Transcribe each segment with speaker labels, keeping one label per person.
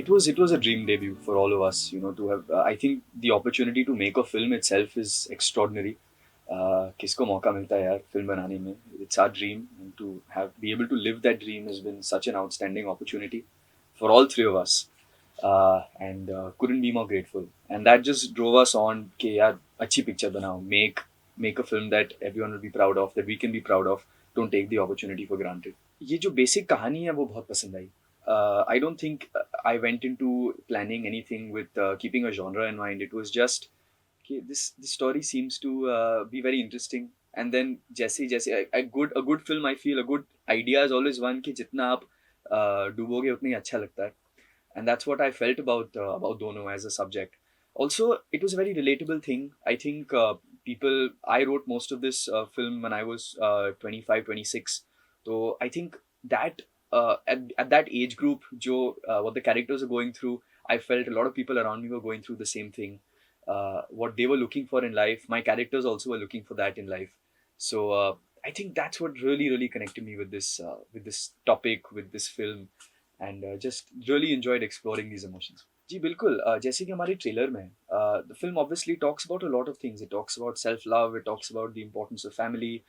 Speaker 1: it was a dream debut for all of us, to have. I think the opportunity to make a film itself is extraordinary. किसको मौका मिलता है यार film बनाने में? It's our dream, and to have be able to live that dream has been such an outstanding opportunity for all three of us, and couldn't be more grateful. And that just drove us on कि यार अच्छी picture बनाओ, make a film that everyone will be proud of, that we can be proud of. Don't take the opportunity for granted. ये जो basic कहानी है वो बहुत पसंद आई. I don't think I went into planning anything with keeping a genre in mind. It was just okay, this story seems to be very interesting. And then जैसे a good film, I feel a good idea is always one कि जितना आप डूबोगे उतना ही अच्छा लगता है. And that's what I felt about Dono as a subject. Also, it was a very relatable thing. I think I wrote most of this film when I was 25, 26. So I think that at that age group, what the characters are going through, I felt a lot of people around me were going through the same thing. What they were looking for in life, my characters also were looking for that in life. So I think that's what really, really connected me with this topic, with this film, and just really enjoyed exploring these emotions. जी बिल्कुल, जैसे कि हमारे trailer में the film obviously talks about a lot of things. It talks about self love, it talks about the importance of family,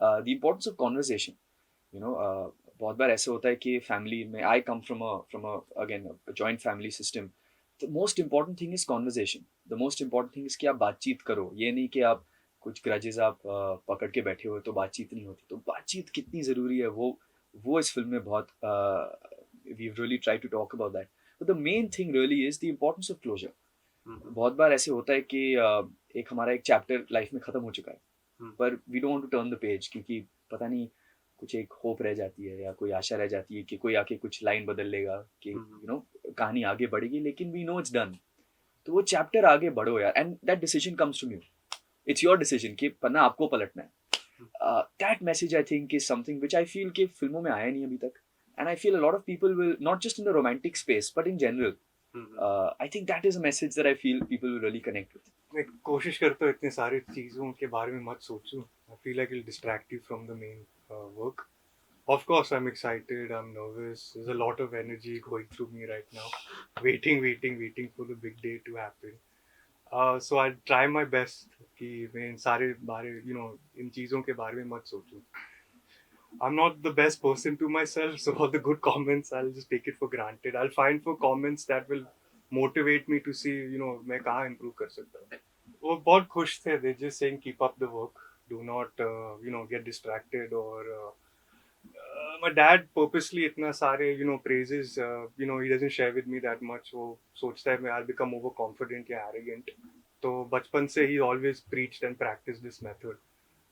Speaker 1: the importance of conversation. You know, बहुत बार ऐसा होता है कि फैमिली में, I come from again joint family system. The most important thing is conversation. The most important thing is कि आप बातचीत करो. ये नहीं कि आप कुछ ग्रजेस आप पकड़ के बैठे हो तो बातचीत नहीं होती. तो बातचीत कितनी ज़रूरी है वो इस फिल्म में बहुत we've really tried to talk about that. But the main thing really is the importance of closure. बहुत बार ऐसे होता है कि एक हमारा एक चैप्टर लाइफ में ख़त्म हो चुका है, पर we don't want to turn the page, क्योंकि पता नहीं कुछ एक होप रह जाती है या कोई आशा रह जाती है कि कोई आके कुछ लाइन बदल लेगा कि कहानी आगे बढ़ेगी, लेकिन वी नो इट्स डन. तो वो चैप्टर आगे बढ़ो यार, and that decision comes from you. It's your decision कि पन्ना आपको पलटना है. That message I think is something which I feel कि फिल्मों में आया नहीं अभी तक. And I feel a lot of people will, not just in the romantic space, but in general. I think that is a message that I feel people will really connect with.
Speaker 2: मैं कोशिश करता हूँ इतने सारी चीज़ों के बारे में मत सोचूं. I feel like it'll distract you from the main work. Of course, I'm excited, I'm nervous. There's a lot of energy going through me right now. Waiting for the big day to happen. So I'll try my best कि मैं इन सारे बारे, इन चीज़ों के बारे में मत सोचूं. I'm not the best person to myself, so all the good comments, I'll just take it for granted. I'll find for comments that will motivate me to see, मैं कहाँ improve कर सकता हूँ. वो बहुत खुश थे. They're just saying keep up the work. Do not, get distracted. Or my dad purposely इतना सारे, praises, he doesn't share with me that much. वो सोचता है मैं I'll become overconfident या arrogant. तो बचपन से he always preached and practiced this method.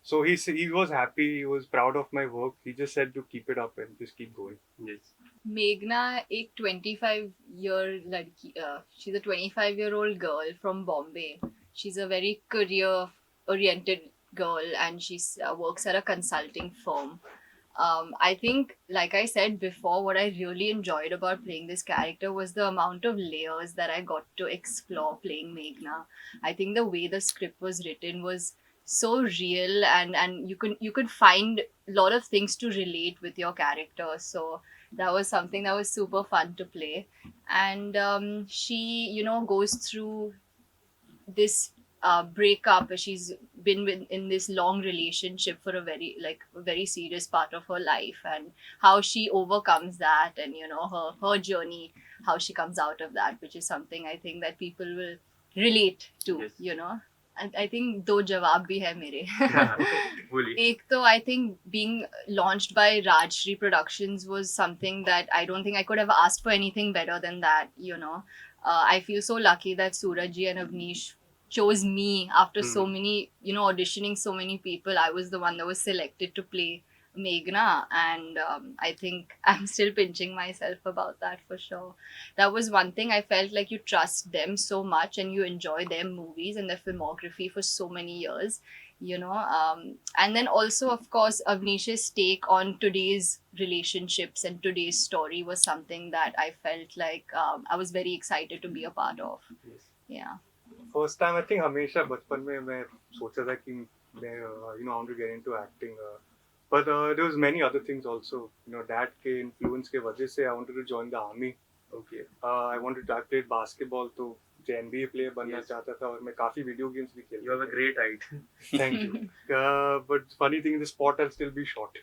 Speaker 2: So he was happy, he was proud of my work. He just said to keep it up and just keep going.
Speaker 3: Yes.
Speaker 4: मेघना एक 25-year लड़की, she's a 25-year-old girl from Bombay. She's a very career-oriented girl, and she works at a consulting firm. I think, like I said before, what I really enjoyed about playing this character was the amount of layers that I got to explore playing Meghna. I think the way the script was written was so real, and you could find a lot of things to relate with your character. So that was something that was super fun to play. And she goes through this breakup. She's been in this long relationship for a very serious part of her life, and how she overcomes that, and her journey, how she comes out of that, which is something I think that people will relate to.
Speaker 3: Yes.
Speaker 4: And I think दो जवाब भी है मेरे.
Speaker 3: बोलिए.
Speaker 4: एक तो I think being launched by Rajveer Productions was something that I don't think I could have asked for anything better than that. I feel so lucky that Surajji and Avnish chose me after so many, auditioning so many people. I was the one that was selected to play Meghna, and I think I'm still pinching myself about that for sure. That was one thing. I felt like you trust them so much and you enjoy their movies and their filmography for so many years, and then also, of course, Avnish's take on today's relationships and today's story was something that I felt like I was very excited to be a part of.
Speaker 2: Yes.
Speaker 4: Yeah.
Speaker 2: First time, I think हमेशा बचपन में मैं सोचा था कि मैं I want to get into acting. But there was many other things also. Dad के influence के वजह से I wanted to join the army. Okay. I played basketball, तो मुझे NBA player बनना चाहता था और मैं काफी video games भी खेलता.
Speaker 3: You have a great height.
Speaker 2: Thank you. But funny thing in the sport, I'll still be short.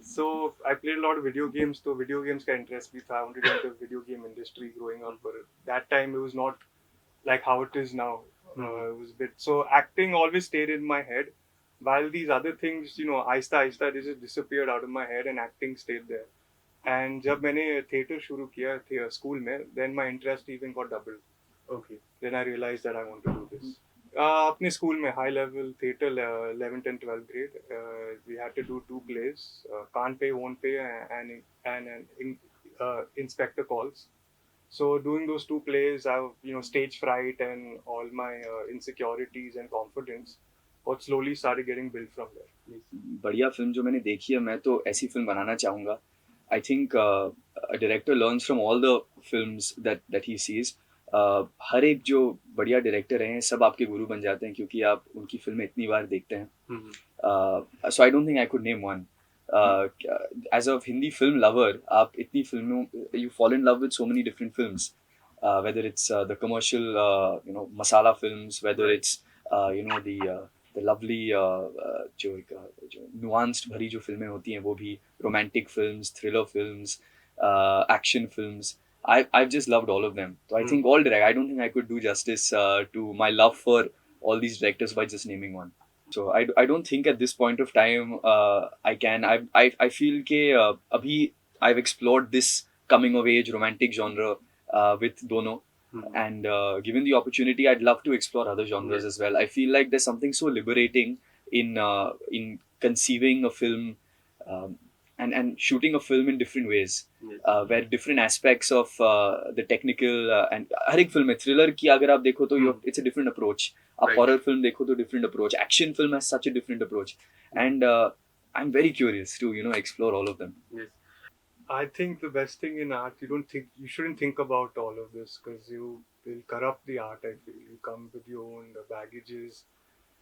Speaker 2: So I played a lot of video games. So video games का interest भी था. I wanted to enter the video game industry growing up, but that time it was not like how it is now. It was a bit. So acting always stayed in my head, while these other things, Aahista Aahista they just disappeared out of my head and acting stayed there. And जब मैंने theater शुरू किया थे school में, then my interest even got doubled.
Speaker 3: Okay.
Speaker 2: Then I realized that I want to do this. अपने school में high level theater 11th and 12th grade, we had to do 2 plays, Can't Pay Won't Pay and Inspector Calls. So doing those 2 plays, stage fright and all my insecurities and confidence what slowly started getting built from there.
Speaker 1: बढ़िया film जो मैंने देखी है, मैं तो ऐसी film बनाना चाहूँगा. I think a director learns from all the films that he sees. हर एक जो बढ़िया डायरेक्टर हैं सब आपके गुरु बन जाते हैं क्योंकि आप उनकी फिल्में इतनी बार देखते हैं. So I don't think I could name one. As a Hindi film lover, आप इतनी फिल्मों you fall in love with so many different films. Whether it's the commercial, masala films, whether it's the lovely जो nuanced भरी जो फिल्में होती हैं वो भी, romantic films, thriller films, action films. I've just loved all of them. So I think I don't think I could do justice to my love for all these directors by just naming one. So I don't think at this point of time I can. I feel कि अभी I've explored this coming of age romantic genre with Dono. And given the opportunity, I'd love to explore other genres as well. I feel like there's something so liberating in conceiving a film and shooting a film in different ways, where different aspects of the technical and हर एक film है. Thriller की अगर आप देखो तो it's a different approach. आप horror film देखो तो different approach. Action film has such a different approach, and I'm very curious to explore all of them.
Speaker 3: Yes.
Speaker 2: I think the best thing in art, you shouldn't think about all of this because you will corrupt the art. I feel you come with your own baggages.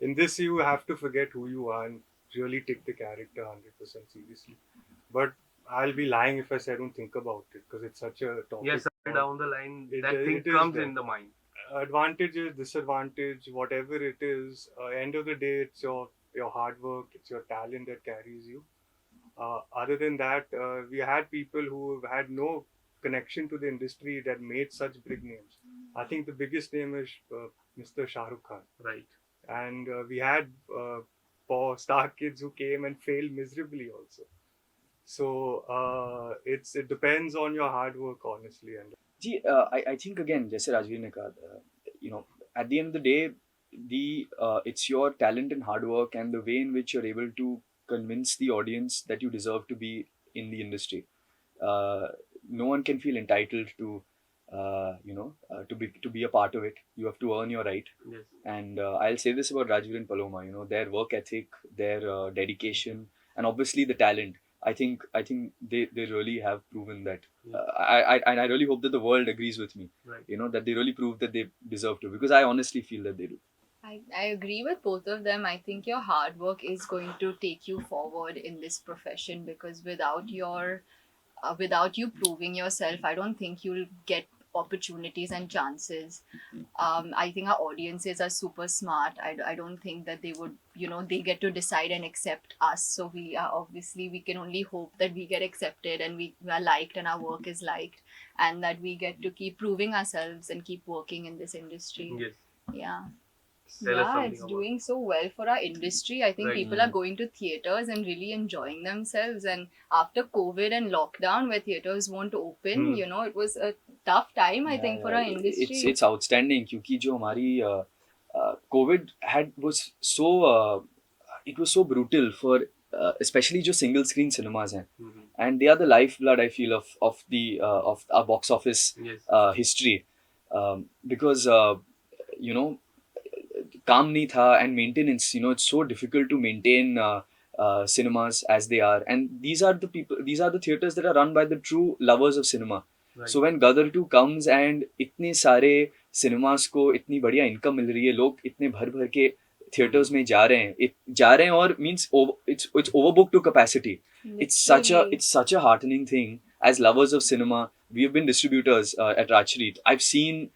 Speaker 2: In this, you have to forget who you are and really take the character 100% seriously. But I'll be lying if I say I don't think about it because it's such a topic.
Speaker 3: Yes, down the line, that thing comes in the mind.
Speaker 2: Advantages, disadvantage, whatever it is, end of the day, it's your hard work, it's your talent that carries you. Other than that, we had people who had no connection to the industry that made such big names. I think the biggest name is Mr. Shah Rukh Khan.
Speaker 3: Right.
Speaker 2: And we had star kids who came and failed miserably also. So it depends on your hard work, honestly. And
Speaker 1: I think again, जैसे राजवीर ने कहा, at the end of the day, it's your talent and hard work and the way in which you're able to convince the audience that you deserve to be in the industry. No one can feel entitled to to be a part of it. You have to earn your right.
Speaker 3: Yes.
Speaker 1: And I'll say this about Rajveer and Paloma, their work ethic, their dedication, and obviously the talent. I think they really have proven that. I really hope that the world agrees with me.
Speaker 3: Right.
Speaker 1: That they really prove that they deserve to, because I honestly feel that they do.
Speaker 4: I agree with both of them. I think your hard work is going to take you forward in this profession, because without you proving yourself, I don't think you'll get opportunities and chances. I think our audiences are super smart. I don't think that they would, they get to decide and accept us. So we can only hope that we get accepted and we are liked and our work is liked, and that we get to keep proving ourselves and keep working in this industry.
Speaker 3: Yes.
Speaker 4: Yeah.
Speaker 3: Tell us something
Speaker 4: It's
Speaker 3: about
Speaker 4: doing so well for our industry. I think
Speaker 3: Right.
Speaker 4: people are going to theatres and really enjoying themselves. And after COVID and lockdown, where theatres won't open, it was a tough time, I think, for our industry.
Speaker 1: It's outstanding क्योंकि जो हमारी COVID was so brutal for especially जो single screen cinemas हैं, and they are the lifeblood, I feel, of our box office
Speaker 3: Yes.
Speaker 1: history, because काम नहीं था, and maintenance, it's so difficult to maintain cinemas as they are, and these are the theaters that are run by the true lovers of cinema.
Speaker 3: Right.
Speaker 1: So when Gadar 2 comes and इतने सारे cinemas को इतनी बढ़िया income मिल रही है, लोग इतने भर के theaters में जा रहे हैं और means it's overbooked to capacity. It's such a heartening thing as lovers of cinema, we have been distributors at Rajshreet. I've seen,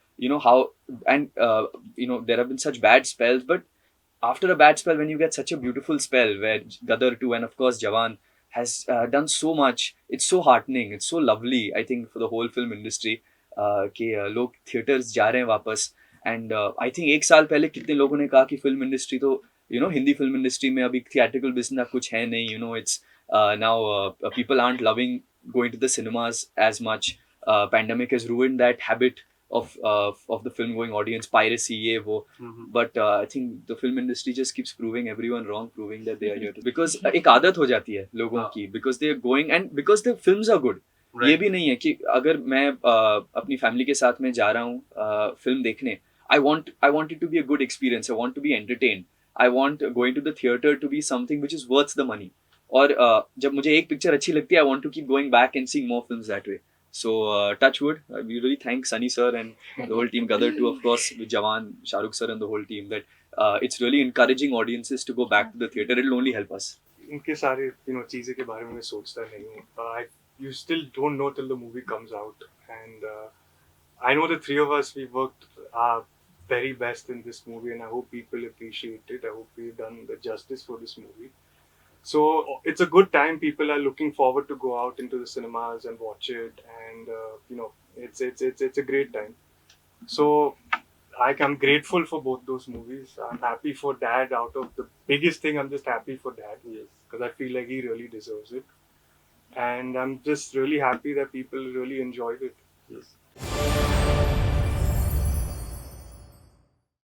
Speaker 1: how, and there have been such bad spells, but after a bad spell, when you get such a beautiful spell where Gadar 2 and of course Jawan has done so much, it's so heartening, it's so lovely, I think, for the whole film industry कि लोग theatres जा रहे हैं वापस. And I think एक साल पहले कितने लोगों ने कहा कि फिल्म इंडस्ट्री तो हिंदी फिल्म इंडस्ट्री में अभी थिएट्रिकल बिजनेस कुछ है नहीं, it's now people aren't loving going to the cinemas as much. Pandemic has ruined that habit of the film going audience, piracy, ye wo. But I think the film industry just keeps proving everyone wrong, proving that they are here because एक आदत हो जाती है लोगों की, because they are going and because the films are good. ये भी नहीं है कि अगर मैं अपनी फैमिली के साथ में जा रहा हूँ फिल्म देखने, I want it to be a good experience. I want to be entertained. I want going to the theater to be something which is worth the money. और जब मुझे एक पिक्चर अच्छी लगती है, I want to keep going back and seeing more films that way. So touch wood, we really thank Sunny sir and the whole team, Gadar too, of course, with Jawan, Shahrukh sir and the whole team, that it's really encouraging audiences to go back to the theater. It'll only help us.
Speaker 2: इनके सारे चीज़ें के बारे में मैं सोचता नहीं हूँ. You still don't know till the movie comes out, and I know the three of us, we worked our very best in this movie, and I hope people appreciate it. I hope we've done the justice for this movie. So it's a good time. People are looking forward to go out into the cinemas and watch it, and it's a great time. So I'm grateful for both those movies. I'm happy for Dad. Out of the biggest thing, I'm just happy for Dad. Yes, because I feel like he really deserves it, and I'm just really happy that people really enjoyed it. Yes.